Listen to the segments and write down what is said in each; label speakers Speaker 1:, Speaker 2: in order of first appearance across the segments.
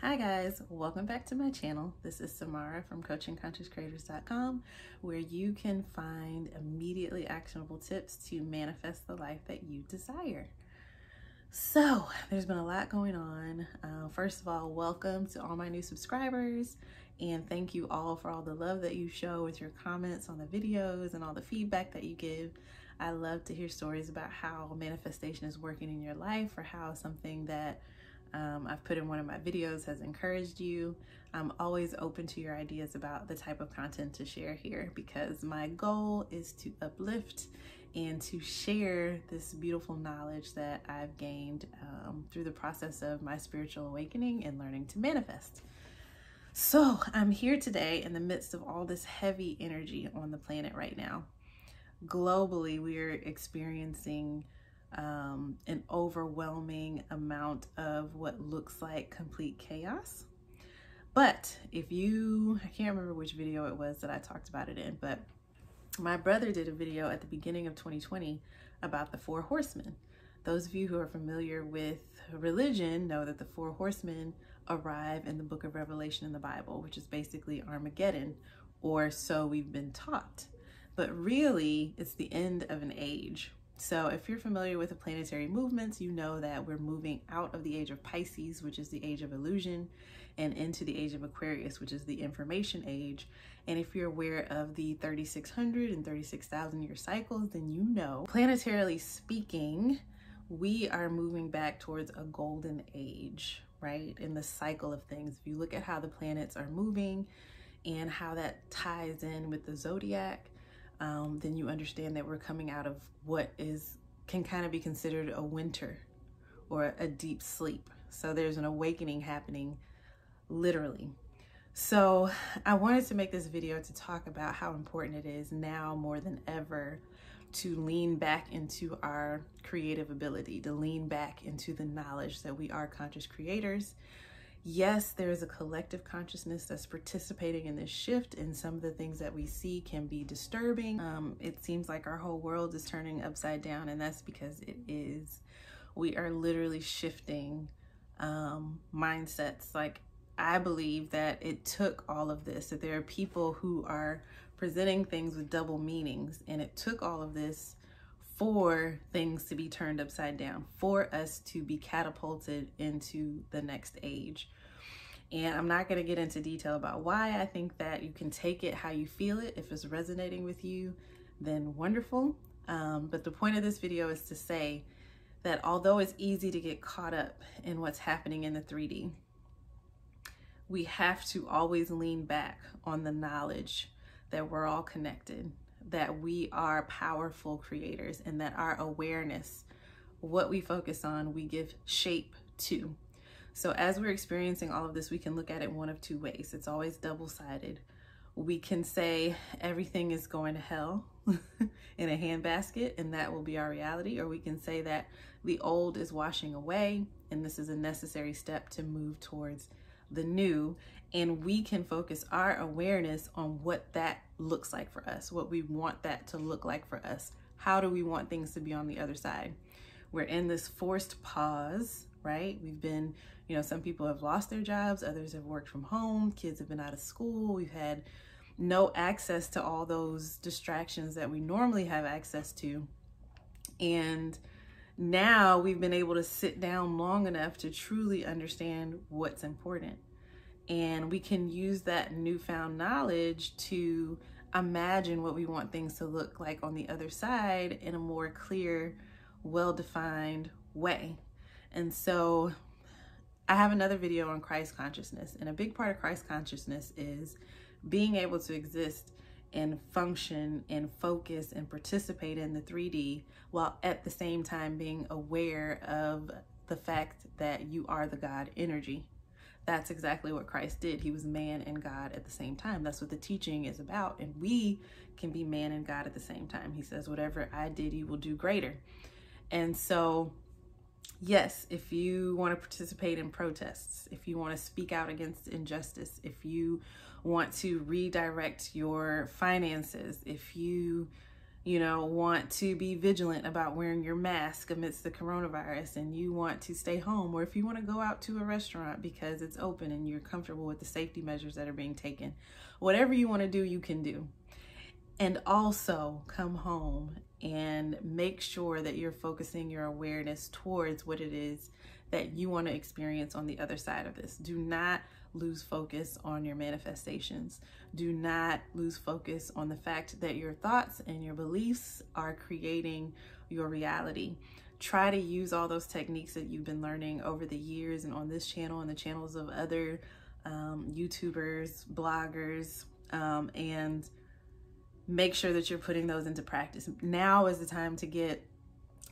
Speaker 1: Hi guys, welcome back to my channel. This is Samara from coachingconsciouscreators.com, where you can find immediately actionable tips to manifest the life that you desire. So there's been a lot going on. First of all, welcome to all my new subscribers, and thank you all for all the love that you show with your comments on the videos and all the feedback that you give. I love to hear stories about how manifestation is working in your life, or how something that I've put in one of my videos has encouraged you. I'm always open to your ideas about the type of content to share here, because my goal is to uplift and to share this beautiful knowledge that I've gained through the process of my spiritual awakening and learning to manifest. So I'm here today in the midst of all this heavy energy on the planet right now. Globally, we're experiencing an overwhelming amount of what looks like complete chaos. But I can't remember which video it was that I talked about it in, but my brother did a video at the beginning of 2020 about the Four Horsemen. Those of you who are familiar with religion know that the Four Horsemen arrive in the book of Revelation in the Bible, which is basically Armageddon, or so we've been taught. But really, it's the end of an age. So if you're familiar with the planetary movements, you know that we're moving out of the age of Pisces, which is the age of illusion, and into the age of Aquarius, which is the information age. And if you're aware of the 3,600 and 36,000 year cycles, then you know, planetarily speaking, we are moving back towards a golden age, right? In the cycle of things. If you look at how the planets are moving and how that ties in with the zodiac, then you understand that we're coming out of what can kind of be considered a winter or a deep sleep. So there's an awakening happening, literally. So I wanted to make this video to talk about how important it is now more than ever to lean back into our creative ability, to lean back into the knowledge that we are conscious creators. Yes, there is a collective consciousness that's participating in this shift, and some of the things that we see can be disturbing. It seems like our whole world is turning upside down, and that's because it is. We are literally shifting mindsets. Like, I believe that it took all of this, that there are people who are presenting things with double meanings, and it took all of this for things to be turned upside down, for us to be catapulted into the next age. And I'm not going to get into detail about why. I think that you can take it how you feel it. If it's resonating with you, then wonderful. But the point of this video is to say that although it's easy to get caught up in what's happening in the 3D, we have to always lean back on the knowledge that we're all connected, that we are powerful creators, and that our awareness, what we focus on, we give shape to. So as we're experiencing all of this, we can look at it one of two ways. It's always double-sided. We can say everything is going to hell in a handbasket, and that will be our reality. Or we can say that the old is washing away, and this is a necessary step to move towards the new. And we can focus our awareness on what that looks like for us, what we want that to look like for us. How do we want things to be on the other side? We're in this forced pause, right? We've been, some people have lost their jobs, others have worked from home, kids have been out of school, we've had no access to all those distractions that we normally have access to. And now we've been able to sit down long enough to truly understand what's important. And we can use that newfound knowledge to imagine what we want things to look like on the other side in a more clear, well-defined way. And so I have another video on Christ consciousness, and a big part of Christ consciousness is being able to exist and function and focus and participate in the 3D while at the same time being aware of the fact that you are the God energy. That's exactly what Christ did. He was man and God at the same time. That's what the teaching is about. And we can be man and God at the same time. He says, whatever I did, you will do greater. And so, yes, if you want to participate in protests, if you want to speak out against injustice, if you want to redirect your finances, if you want to be vigilant about wearing your mask amidst the coronavirus, and you want to stay home, or if you want to go out to a restaurant because it's open and you're comfortable with the safety measures that are being taken. Whatever you want to do, you can do. And also come home and make sure that you're focusing your awareness towards what it is that you want to experience on the other side of this. Do not lose focus on your manifestations. Do not lose focus on the fact that your thoughts and your beliefs are creating your reality. Try to use all those techniques that you've been learning over the years and on this channel and the channels of other YouTubers, bloggers, and make sure that you're putting those into practice. Now is the time to get,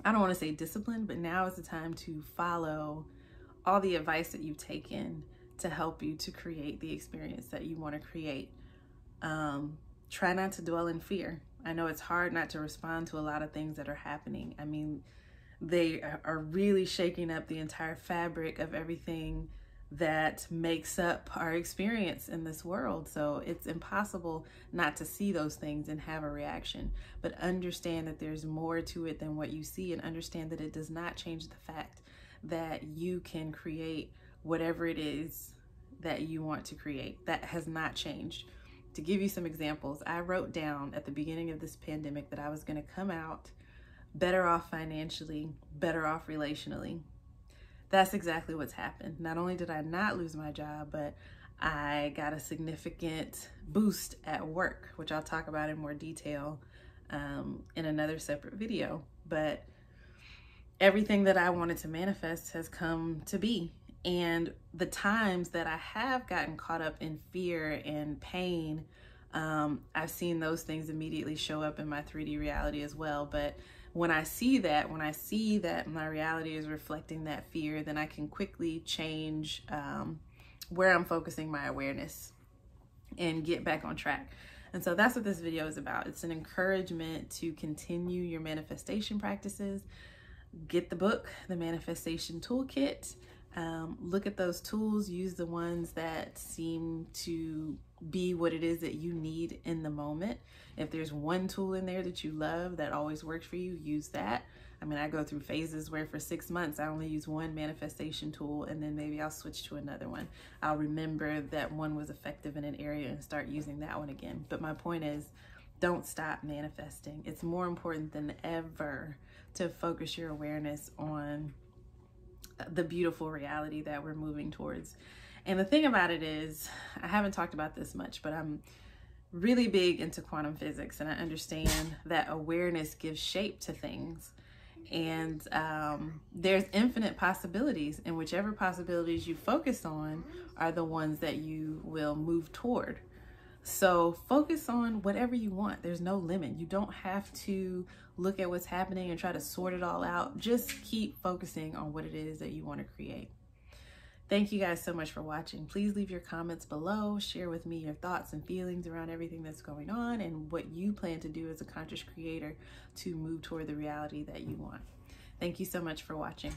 Speaker 1: I don't want to say disciplined, but now is the time to follow all the advice that you've taken to help you to create the experience that you want to create. Try not to dwell in fear. I know it's hard not to respond to a lot of things that are happening. I mean, they are really shaking up the entire fabric of everything that makes up our experience in this world. So it's impossible not to see those things and have a reaction, but understand that there's more to it than what you see, and understand that it does not change the fact that you can create whatever it is that you want to create. That has not changed. To give you some examples, I wrote down at the beginning of this pandemic that I was going to come out better off financially, better off relationally. That's exactly what's happened. Not only did I not lose my job, but I got a significant boost at work, which I'll talk about in more detail in another separate video. But everything that I wanted to manifest has come to be. And the times that I have gotten caught up in fear and pain, I've seen those things immediately show up in my 3D reality as well. But when I see that my reality is reflecting that fear, then I can quickly change where I'm focusing my awareness and get back on track. And so that's what this video is about. It's an encouragement to continue your manifestation practices. Get the book, The Manifestation Toolkit. Look at those tools, use the ones that seem to be what it is that you need in the moment. If there's one tool in there that you love that always works for you, use that. I mean, I go through phases where for 6 months I only use one manifestation tool, and then maybe I'll switch to another one. I'll remember that one was effective in an area and start using that one again. But my point is, don't stop manifesting. It's more important than ever to focus your awareness on the beautiful reality that we're moving towards. And the thing about it is, I haven't talked about this much, but I'm really big into quantum physics, and I understand that awareness gives shape to things. And there's infinite possibilities, and whichever possibilities you focus on are the ones that you will move toward. So focus on whatever you want. There's no limit. You don't have to look at what's happening and try to sort it all out. Just keep focusing on what it is that you want to create. Thank you guys so much for watching. Please leave your comments below. Share with me your thoughts and feelings around everything that's going on and what you plan to do as a conscious creator to move toward the reality that you want. Thank you so much for watching.